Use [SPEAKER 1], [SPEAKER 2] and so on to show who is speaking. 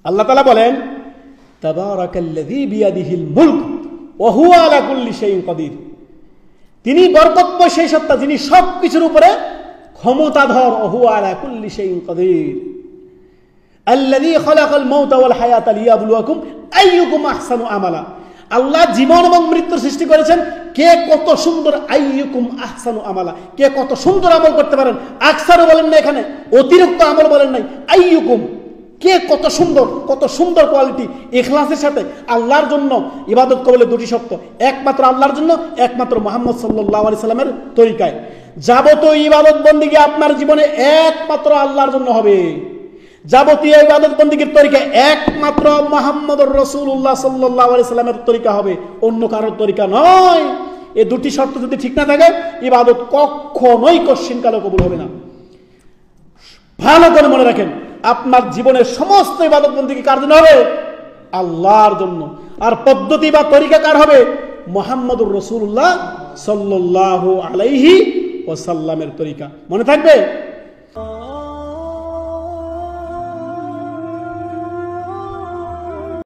[SPEAKER 1] আল্লাহ তাআলা বলেন, তাবারাকাল্লাযী বিয়াদিহিল মুলক ওয়া হুয়া আলা কুল্লি শাইইন কাদির। তিনি বরকতময় সেই সত্তা যিনি সবকিছুর উপরে ক্ষমতাধর। ওয়া হুয়া আলা কুল্লি শাইইন কাদির। আল্লাযী খালাকাল মাউতা ওয়াল হায়াতা লিয়াবলুয়াকুম আইয়ুকুম আহসানু আমালা। আল্লাহ জীবন এবং মৃত্যুর সৃষ্টি করেছেন, কে কত সুন্দর, আইয়ুকুম আহসানু আমালা, কে কত সুন্দর আমল করতে পারেন। আকসারু বলেন না, এখানে অতিরিক্ত আমল বলেন নাই, আইয়ুকুম, কে কত সুন্দর, কত সুন্দর কোয়ালিটি। ইখলাসের সাথে আল্লাহর জন্য ইবাদত কবুলের দুটি শর্ত, একমাত্র আল্লাহর জন্য, একমাত্র মুহাম্মদ সাল্লাল্লাহু আলাইহি সাল্লামের তরিকায়। যাবতীয় ইবাদত বন্দেগী আপনার জীবনে একমাত্র আল্লাহর জন্য হবে। যাবতীয় ইবাদত বন্দেগীর তরিকা একমাত্র মুহাম্মদুর রাসূলুল্লাহ সাল্লাল্লাহু আলাইহি সাল্লামের তরিকা হবে, অন্য কারোর তরিকা নয়। এই দুটি শর্ত যদি ঠিক না থাকে, ইবাদত কখনোই কশিনকালেও কবুল হবে না। ভালো করে মনে রাখেন, আপনার জীবনের সমস্ত ইবাদত বন্দেগী কার জন্য হবে? আল্লাহর জন্য। আর পদ্ধতি বা তরিকা কার হবে? মুহাম্মদুর রাসূলুল্লাহ সাল্লাল্লাহু আলাইহি ওয়াসাল্লামের তরিকা। মনে থাকবে?